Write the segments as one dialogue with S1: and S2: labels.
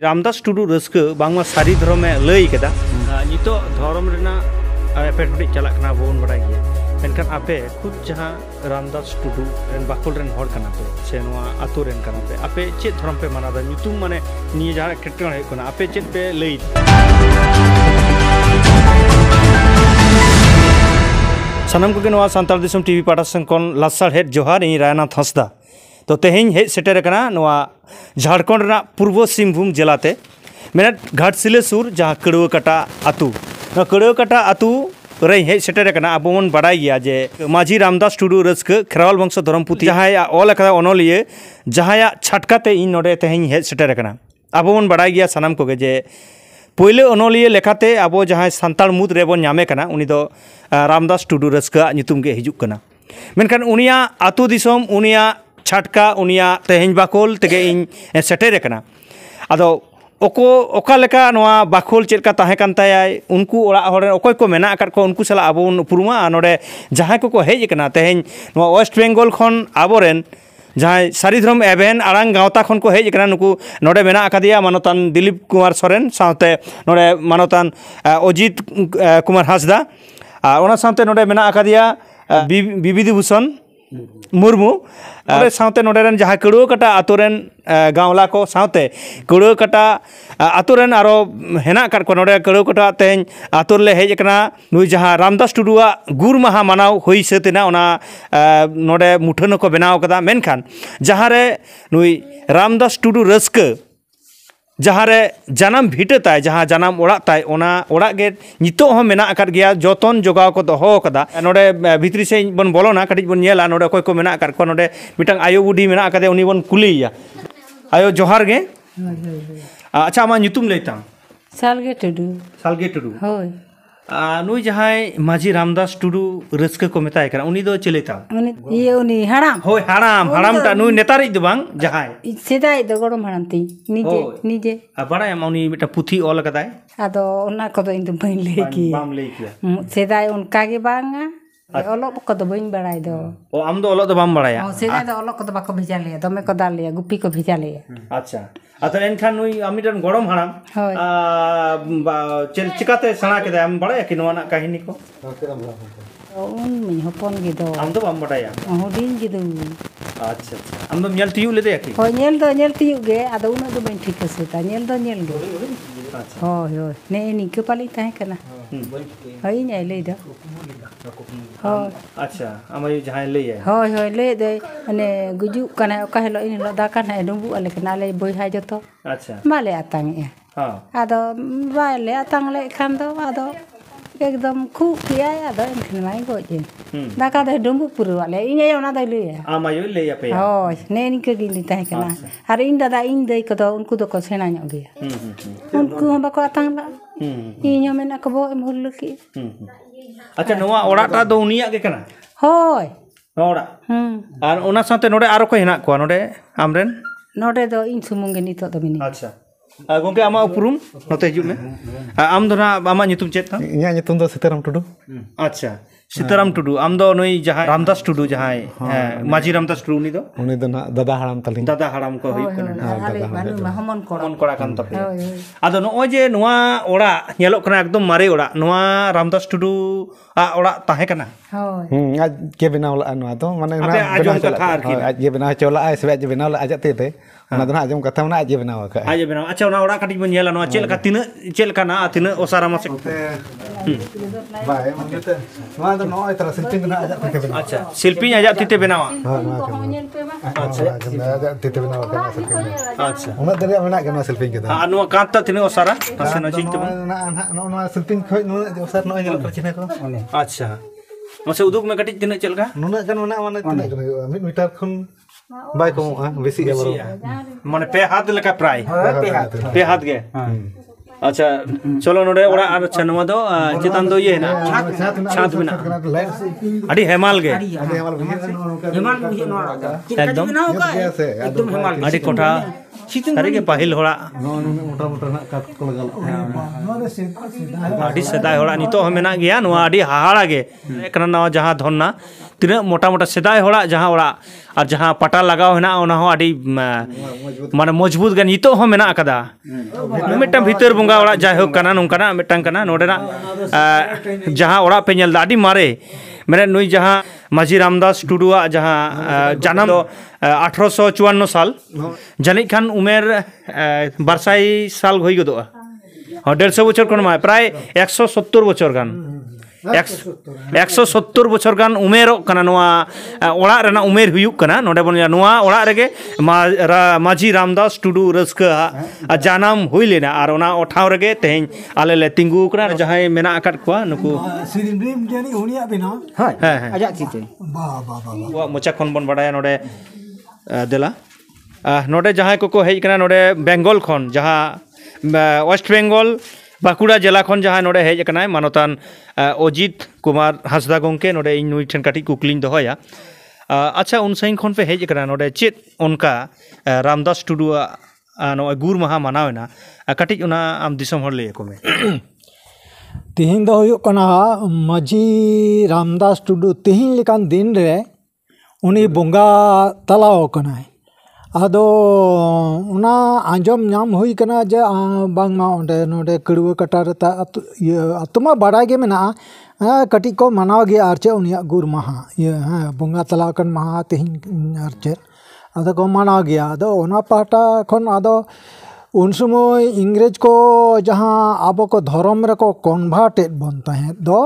S1: Ramdas Tudu rusk बांगमा सारी धर्म में लई केदा नितो धर्म रेना एपेट हटिक चलाक ना बोन बड़ा गया मेनखान आपे खुद जहां रामदास टुडू रेन बाकुल रेन हर कना पे से नोआ आतु रेन कना पे आपे चेत धर्म पे माना दा नितुम माने निये जहां केटकन है कोना आपे चेत पे लई सनम को नोआ सांताल दिसम टीवी पाटा संकन लासार हेड जोहार इन रायनाथ हंसदा तो तेहें हेज सेटेर कना नोआ झारखंड रेना पूर्व सिंहभूम जिलाते मेनट घाटसिले सुर जहाँ कड़ुआकाटा आतु कड़ुआकाटा आतु रे हेज सेटेर कना अब बन बाडाय गया जे माझी रामदास टुडू रस्क खेरवाल वंश धर्म पुथी जहाँ ऑल अकदा ओनलिये जहाँ छाटकाते इन नोडे तेहें हेज सेटेर कना अब बन बाडाय गया सानाम कोगे जे पहले ओनलिये लेखाते अब जहाँ सान्ताल मुद रेबन नामे कना उनी दो रामदास टुडू रस्क नितुम गे हिजुग कना मेनखान उनिया आतु दिसम उनिया छाटका उनिया तेहें बाकोल तेगे इन सेटेर कना आदो ओको ओका लेका नोआ बाकोल चेलका ताहे कान तायाय उनको ओड़ा हरे ओकोय को मेना आकाद को उनको सला आबो पुरुमा नोडे जहां को हेज कना तेहें नोआ वेस्ट बेंगल खन आबोरेन जहां सारी धर्म एवेन आरांग गावता खन को हेज कना नुकु नोडे मेना आकादिया मानतान दिलीप कुमार सोरेन साथे नोडे मानतान अजित कुमार हांसदा ओना साथे नोडे मेना आकादिया विविधि भूषण मुर्मू साथे नोडेरन जहाँ कड़ुआकाटा आतुरेन गावला को साथे कड़ुआकाटा आतुरेन आरो हेना काट को नोडे कड़ुआकाटा तेहें आतुरले हेज कना नुई जहाँ रामदास टुडुआ गुर माहा मानाव होई सेतेना ओना नोडे मुठन को बनाव कदा मेनखान जहाँ रे नुई रामदास टुडू रस्क जहाँ रे जानम भिटा ताय जहाँ जानम ओड़ा ताय ओना ओड़ा गे नितो हो मेना आकाद गया जतन जोगाव को दोहो कदा नोडे भितरी से बन बोलोना कटिज बन नेला नोडे कोय को मेना आकाद को नोडे मिटांग आयो बुडी मेना आकादे उनी बन कुलिया आयो जोहार गे अच्छा आमा नितुम लेताम
S2: सालगे टुडू होय
S1: नुई जहाँ माझी रामदास टुडू रस्क को मेताय करा उनी दो चलेता
S2: उनी हराम
S1: होय हराम ता नुई नेतारिज दो बांग जहाँ
S2: सेदाय दो गरम हराम ती निजे
S1: बाड़ा उनी मिटा पुथी ऑल कदाय
S2: आदो ओना को दो इन दो बइन ले की
S1: बाम ले किया
S2: सेदाय उनका के बांगा ओलोक को दो बइन बड़ाय दो
S1: ओ आम दो ओलोक दो बाम बड़ाया
S2: सेदाय दो ओलोक को दो बाको भेजा ले दमे को दाल ले गुप्पी को भेजा ले
S1: अच्छा अतो एनखान नुई आमिटन गरम हराम चेल चिकाते सणा केदा आम बड़ाया कि नोना काहिनी को
S2: उन मी हपन गे दो
S1: आम दो बाम बड़ाया
S2: हुडिन गे दो
S1: अच्छा आम दो नेल तियु लेदे कि
S2: हो नेल तियु गे आदो उना दो बइन ठीक सेता नेल गे होय होय ने निके पाली ताहे कना होय नै ले दो होय
S1: अच्छा आमाय जहां ले है
S2: होय ले दे माने गुजु कना ओका हेलो इन लो दा कना डुबु आले कना ले बोयहा जतो अच्छा बाले आतांग ए हां आदो बाले आतांग ले खान दो आदो एकदम खूब किया आदो इनखन माई गोजे दाका दे डुबु पुरु आले इने ओना दे ले
S1: आमाय ले पे
S2: होय ने निके गिन ताहे कना आर इन दादा इन दे को दो उनको दो को सेना ᱧᱚᱜ गया उनको हम बको आतांग ला ᱤᱧ ᱦᱚᱸ ᱢᱮᱱᱟ ᱠᱚ ᱵᱚ ᱮᱢ ᱦᱩᱞ ᱞᱩᱠᱤ
S1: अच्छा नोआ ओड़ाटा दो उनिया गे कना
S2: होय
S1: ओड़ा आर ओना साथे नोडे आरो को हेना को नोडे आमरेन
S2: नोडे दो इन सुमुंगे नितो दो मिनी
S1: अच्छा गोंके आमा उपरुम नोते हिजु में आम दो ना आमा नितुम चेत था
S3: इया नितुम दो सीताराम टुडू
S1: अच्छा सीताराम टुडू आम दो नई जहां रामदास टुडू जहां माझी रामदास टुडू उनी दो ना दादा हाराम को होई कना हमन कोड़ा कान तपे आदो नोय जे नोआ ओड़ा नेलो कना एकदम मारे ओड़ा नोआ रामदास टुडू आ ओड़ा ताहे कना
S2: होय
S3: आज के बनाव ला नोआ तो माने आज ये बनाव चोला आय से आज बनाव ला आज तेते ओना दना आजम कथा ना आज बनाव का
S1: आज बनाव अच्छा ओना ओड़ा कटिज बन नेला नोआ चेलका तिना ना तिना ओसारा मासे
S3: बाय माने नोआ दो नोय तरा शिल्पी ना आज तेते बनाव
S1: अच्छा शिल्पी आज तेते बनावा
S3: अच्छा आज तेते बनाव का अच्छा ओना दरे मना के नोआ शिल्पी के
S1: आ नोआ कांता तिना ओसारा नसे न चिंत
S3: ना नोआ शिल्पी खय नोआ ओसार नोय नेल चिना को
S1: अच्छा मसे उदुक में कटिज तिना चलका
S3: नुना कन मना माने तिना कन मिड मीटर खन बाय को बेसी एबरो
S1: माने पे हाथ लेका प्राय पे हाथ गे अच्छा चलो नोडे ओड़ा आर अच्छा नवा दो चितान दो ये ना छात बिना अडी हेमाल गे एकदम हेमाल अडी कोठा सारी के पाहिल होड़ा
S3: मोटा मोटा ना काट को लगाल
S1: अडी सदाय होड़ा नितो हम मेना गया नवा अडी हाहाड़ा गे एकना नवा जहां धनना तीना मोटा मोटा सेदाय होड़ा जहाँ ओड़ा और जहाँ पटा लगाव हेना ओना हो आडी माने मजबूत गन नितो हो मेना अकदा मिटन भीतर बंगा ओड़ा जायहोक कना नोंकाना मिटन कना नोडेना जहाँ ओड़ा पे नेल आडी मारे मेरे नुई जहाँ माझी रामदास टुडुआ जहाँ जन्म 1854 साल जानिक खान उमेर बारसाई साल होई गदोआ 150 बछर कोन मा प्राय 170 बछर गान 170 बछर गान उमेर कना नोआ ओड़ा रेना उमेर हुयुक कना नोडे बन नोआ ओड़ा रेगे माझी रामदास टुडू रस्का जानम हुई लेना और ओना ओठाव रेगे तेहें आले ले तिंगु कना जहां मेना आकाट कोआ नुकु
S4: सिरिम जानी उनिया बिना
S1: हां
S4: आजा चिते बा बा बा
S1: मोचा खन बन बडाया नोडे देला नोडे जहां को हेज कना नोडे बेंगल खन जहां वेस्ट बेंगल बाकुड़ा जिला खन जहाँ नोडे हेज कनाय मानतान अजित कुमार हांसदा गोंके नोडे इन नुई ठेन काटी कुकलिंग दोहया अच्छा उन सही खन पे हेज कना नोडे चेत उनका रामदास टुडू नो गुर महा मनावेना काटी उना आम दिसम हर ले को में
S4: तिहिन दो हुयो कना माझी रामदास टुडू तिहिन लेकान दिन रे उनी बोंगा तलाव कनाय आदो उना आंजम नाम हुई कना जे बांगमा ओंडे नोडे कड़ुआ कटार ता अतुमा बाड़ाय गे मेना कटी को मनाव गे आरचे उनिया गुर महा ये बोंगा तलाव कन महा तिहिन आरचे आदो को मनाव गे आदो ओना पाटा खन आदो उन समय इंग्रेज को जहाँ आबो को धर्म रे को कन्भार्टेड बन ताहे दो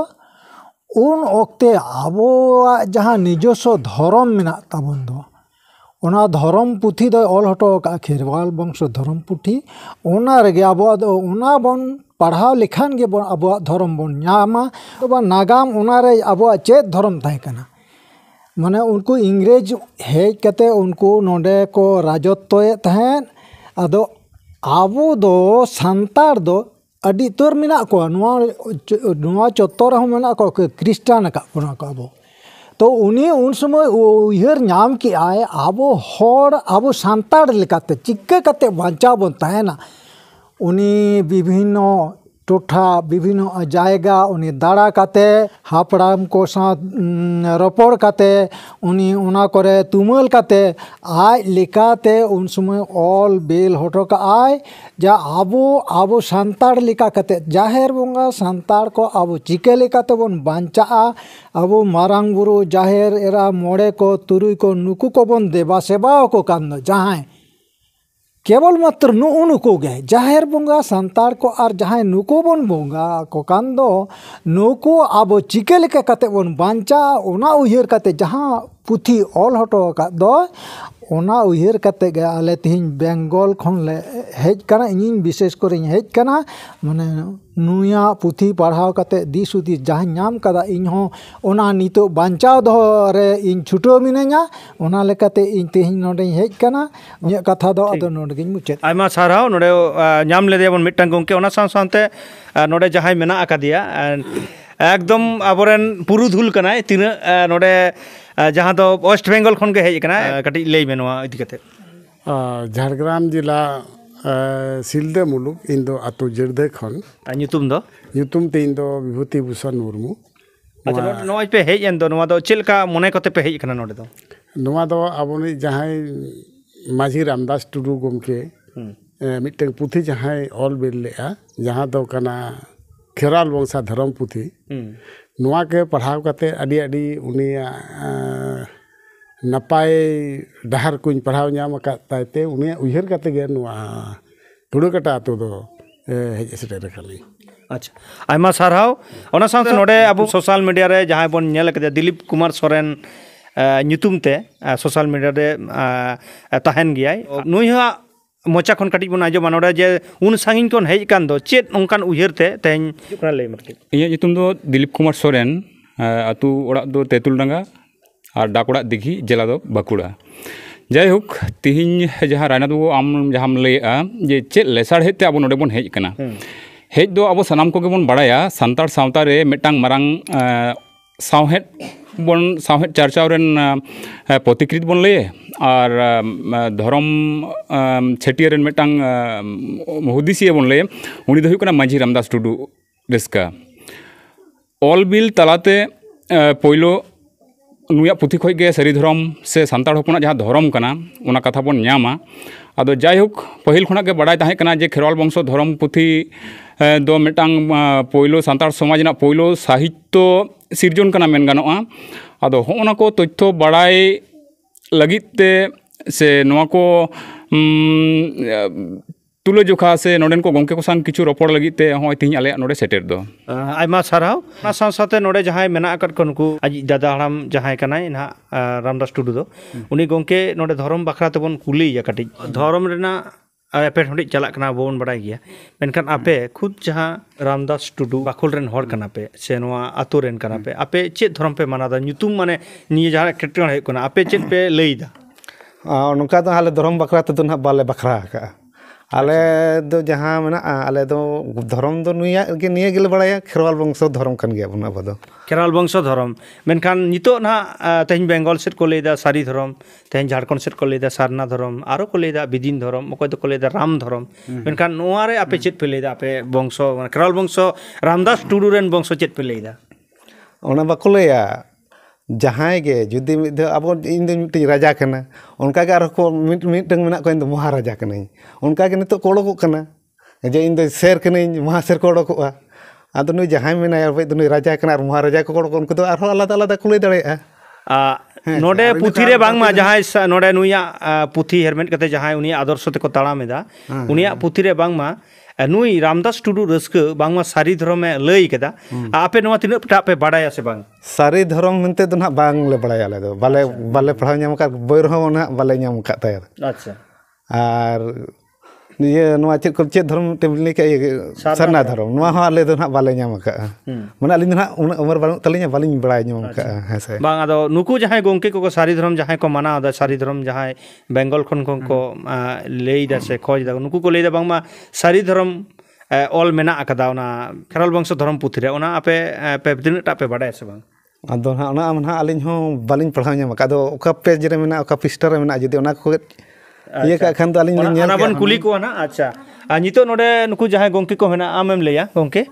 S4: उन ओक्ते आबो जहाँ निजस्व धर्म मेना ताबन दो ओना धर्म पुथी दो ऑल हटो का खेरवाल वंश धर्म पुथी ओना रेगे आबो ओना बन पढ़ाव लेखान गे बन आबो धर्म बन नामा तो नागाम ओना रे आबो चेत धर्म ताहे कना माने उनको इंग्रेज हेज कते उनको नोडे को राजत्वए तहन आदो आबो दो सांतार दो अडी तोर मेना को नुआ चत्तर हम मेना को क्रिस्टियन का बना को आबो तो उनी उन समय उहर नाम के आए आबो हर आबो सांतार लेकाते चिक्के कते बांचा बन ताहेना उनी विभिन्न टोठा विभिन्न जायगा उनी दाड़ा काते हापड़ाम को साथ रपड़ काते उनी उना करे तुमल काते आय लेकाते उन समय ऑल बेल होटो का आय जा आबो सांतार लेका काते जाहेर बोंगा सांतार को आबो चिके लेकाते बन बांचा आबो मारांग बुरु जाहेर एरा मोड़े को तुरुई को नुकु को बन देवा सेवा को कान जहाँ केवल मात्र नुको गे जाहेर बोंगा सांतार को और जहाँ नुको बन बोंगा को कान दो नुको आबो चिके लेका काते बन बांचा ओना उहिर काते जहाँ पुथी ऑल हटो का दो ओना उहिर काते गे आले तिहिन बेंगल खन ले हेज कना इन विशेष कर हेज कना माने नुया पुथी पढ़ाव काते दिस उदी जहाँ नाम कदा इन हो ओना नितो बांचाव दो रे इन छुटो मिनेኛ ओना लेकाते इन तिहिन नोडे हेज कना न्य कथा दो अदो नोडे गिन मुचेत
S1: आयमा साराव नोडे नाम लेदे बन मिटन गोंके ओना सानते नोडे जहाय मेना अकादिया एकदम आबोरेन पुरुधुल कनाय तिना नोडे जहाँ तो वेस्ट बेंगल खन के हेज कना कटी लई में नोआ इदि कते
S5: झारग्राम जिला सिलदे मुलुक इन दो आतो जर्दे खन
S1: ᱧᱩᱛᱩᱢ दो
S5: ᱧᱩᱛᱩᱢ ते इन दो विभूति भूषण मुर्मू
S1: अच्छा नोआ पे हेज एन दो नोआ दो चेलका मने कते पे हेज कना नोडे दो
S5: नोआ दो आबोनी जहां माझी रामदास टुडू गोमके मिटन पुथी जहां ऑल बेल लेआ जहां दो कना खेराल वंशा धर्म पुथी नोआ के पढ़ाव काते अडी अडी उनिया नपाय डहार कुछ पढ़ाव नाम ताते उनिया उहर काते गे नोआ तुड़कटा तो दो हेज सेटर खाली
S1: अच्छा आयमा साराव ओना साथ नोडे अब सोशल मीडिया रे जहां बन नेल कदे दिलीप कुमार सोरेन ᱧᱩᱛᱩᱢ ते सोशल मीडिया रे तहन गियाय नुइहा मोचा खन काटी बन आजो मानोडा जे उन सांगिन कोन हेज कान दो चेत ओंकान उहर ते तेन जुकना ले मरके
S6: इया ᱧᱩᱛᱩᱢ दो दिलीप कुमार सोरेन अतु ओड़ा दो तेतुलडांगा और डाकोड़ा दिघी जिला दो बाकुड़ा जायहोक तिहिन जहाँ रायना दो आम जहाँ लैया जे चेत लेसाड़ हेते अब नोडे बन हेज कना हेज दो अब सानाम को बन बाड़ाया सानतार सावता रे मिटांग मारांग सावहेद बन सावहेद चर्चा रेन प्रतिकृत बन लैए और धर्म छेटियर रेन मिटांग हुदिसिया बन लैए उनी दो हुई कना माझी रामदास टुडू रस्का ऑल बिल तलाते पोइलो नुया पुथी खोज गे सारी धर्म से सांताड़ हपना जहाँ धर्म कना उना कथा बन ᱧᱟᱢᱟ आदो जायहोक पहिल खना के बड़ाई ताहे कना जे खेरवाल वंशो धर्म पुथी दो मिटांग पोइलो सांताड़ समाज ना पोइलो साहित्य सिरजन कना मेन गानोआ आदो होना को तथ्य बड़ाई लगिते से नोआ को तुलो जोखा से नोडेन को गोंके को संग किछु रोपड़ लगिते होय तिहिं आले नोडे सेटेर दो
S1: आयमा साराव ना साथे नोडे जहाय मेना आकट को नुकु आज दादा हराम जहाय कनाय ना रामदास टुडू दो उनी गोंके नोडे धर्म बखरा तेबन कुली या कटि धर्म रेना एपेट हंडी चला कना बोन बड़ाय गया मेनखान आपे खुद जहां रामदास टुडू बाखुल रेन हर कना पे से नोआ आतो रेन कना पे आपे चेत धर्म पे मानादा ᱧᱩᱛᱩᱢ माने निये जहां केटन हे कना आपे चेत पे लईदा
S3: नुका तो हाले धर्म बखरा तो ना बाले बखरा का आले दो जहाँ मेना आले दो धर्म दो नुया के निये गिल बड़ाया खेरवाल वंशो धर्म कन गया बुना बदो
S1: खेरवाल वंशो धर्म मेनखान नितो ना तेहन बेंगल सेट को लेदा सारी धर्म तेहन झारखंड सेट को लेदा सारना धर्म आरो को लेदा बिदिन धर्म ओको तो को लेदा राम धर्म मेनखान नोआ रे आपे चेत पे लेदा आपे वंशो खेरवाल वंशो रामदास टुडू रेन वंशो चेत पे लेदा
S3: ओना बाको लेया जहां गे जुदी अब इन मिट्टी राजा कना उनका के को मिटंग मेना को इन महाराजा कना उनका के नितो कोड़ो को कना जे इन शेर कना महाशेर कोड़ो को आदो नु जहां मेना नु राजा कना महाराजा को कोड़ो को उनको तो आरो आलादा आलादा कुले दड़े
S1: नोडे पुथी रे बांगमा जहां नोडे नुया पुथी हेरमेट कते जहां उनी आदर्श ते को ताड़ामेदा उनिया पुथी रे बांगमा नुई रामदास टुडू रस्क बांगमा सारी धर्म लई कदा आपे नोआ तिना पटा पे बड़ाया से बांग
S3: सारी धर्म मनते तो ना बांग ले बड़ाया ले दो बाले बाले पढ़ा ᱧᱟᱢ का बोय रहो ना बाले ᱧᱟᱢ का तायर
S1: अच्छा
S3: आर ये नोआ चेत को चेत धर्म टेबली के सरना धर्म नोआ हो आले दो ना बाले ᱧᱟᱢ का माने अलिन ना उमर बालु तलिया बालिन बड़ाय ᱧᱟᱢ का हेसे
S1: बांग आदो नुकु जहां गोंके को सारी धर्म जहां को माना दा सारी धर्म जहां बेंगल खन को लेइदा से खोज दा नुकु को लेइदा बांगमा सारी धर्म ऑल मेना अकदा ओना खेरवाल वंश धर्म पुथी रे ओना आपे पे दिन टा पे बड़ाय से बांग
S3: आदो ना ओना ना अलिन हो बालिन पढ़ा ᱧᱟᱢ का दो ओका पेज रे मेना ओका पिस्टर रे मेना जदी ओना को ये का खान तो अलिन
S1: ओना बन कुली को ना अच्छा नितो नोडे नुकु जहां गोंके को मेना आमेम लेया गोंके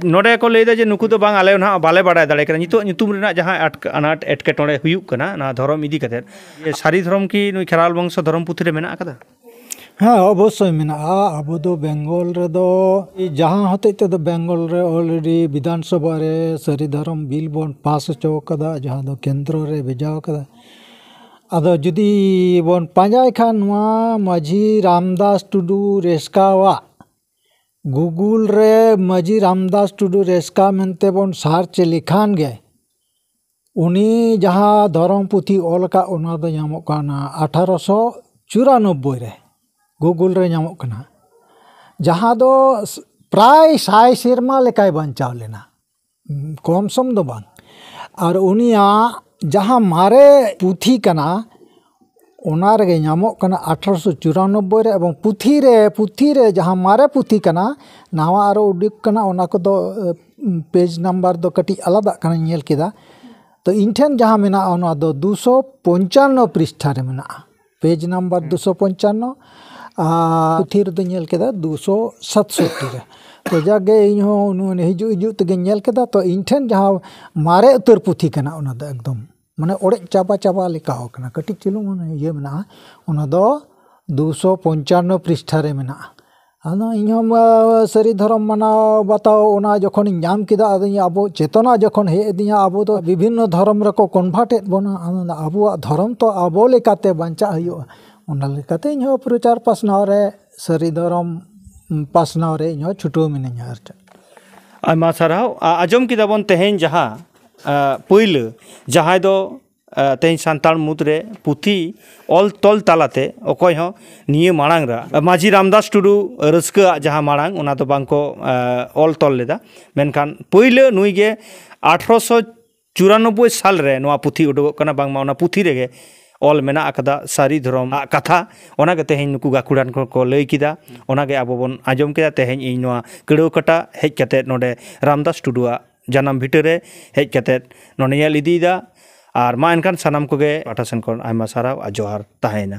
S1: नोडे को लेदा जे नुकु तो बांग आले ना बाले बड़ाय दाड़े कना नितो ᱧᱩᱛᱩᱢ रेना जहां अनाट एटके टोडे हुयुक कना ना धर्म इदी कते ये सारी धर्म की नुई खेरवाल वंश धर्म पुथी रे मेना अकदा
S4: हाँ अवश्य मेना अब दो बेंगल रे दो जहाँ होते तो बेंगल रे ऑलरेडी विधानसभा रे सारी धर्म बिल बन पास चो कदा जहाँ दो केंद्र रे भेजाव कदा आदो जुदी बन पांजाय खान नुआ माझी रामदास टुडू रेस्कावा गूगल रे माझी रामदास टुडू रेस्का मेनते बन सार्च लिखान गए उनी जहाँ धर्म पुथी ऑल का ओना दो ᱧᱟᱢᱚᱜ काना 1894 रे गूगल रे ᱧᱟᱢᱚᱜ कना जहाँ दो प्राय 100 सेरमा लेकाय बांचाव लेना कम सम दो बांग और उनिया जहाँ मारे पुथी कना ओना रे ᱧᱟᱢᱚᱜ कना 1894 रे एवं पुथी रे जहाँ मारे पुथी कना नावा आरो उडिक कना ओना को दो पेज नंबर दो कटी आलादा कना नेल केदा तो इनठेन जहाँ मेना ओना दो 255 पृष्ठा रे मेना पेज नंबर 255 पुथी रे नेल केदा 267 रे तो जागे इन हो उन हिजु तगे नेल केदा तो इनठेन जहाँ मारे उतर पुथी कना ओना दो एकदम माने ओड़े चाबा लेका हो कना कटी चलो माने ये मेना ओना दो 255 पृष्ठा रे मेना आना इन सारी धर्म माना बताओ ओना जखन नाम किदा अब चेतना जखन हे दिया अब तो विभिन्न धर्म रे को कन्वर्ट बना अब धर्म तो अब लेकाते बांचा हयो ओना लेकाते इन प्रचार पासनाव रे सारी धर्म पासनाव रे इन छुटो मिनया आरटा
S1: आयमा साराव आजम किदा बन तेहेन जहां पहिले जहां दो तेज सान्ताड़ मुद्रे पुथी ऑल तल तालाते अकय हो निये मांग रा माझी रामदास टुडू रस्का जहां मांग ओना तो बांको ऑल तल लेदा मेनखान पहिले नुई गे 1894 साल रे नोआ पुथी उडुक कना बांगमा ओना पुथी रेगे ऑल मेना अकदा सारी धर्म कथा ओना के तेहेन नुकु गाकुड़ान को लई किदा ओना के आबो बन आजम केदा तेहेन इ नोआ कड़ो कटा हेज कते नोडे रामदास टुडुआ जानम भिटरे हेज कते नोने ᱧᱮᱞ इदीदा और मा एनखान सानाम कोगे पाठासन को आयमा साराव आ जोहार ताहेना।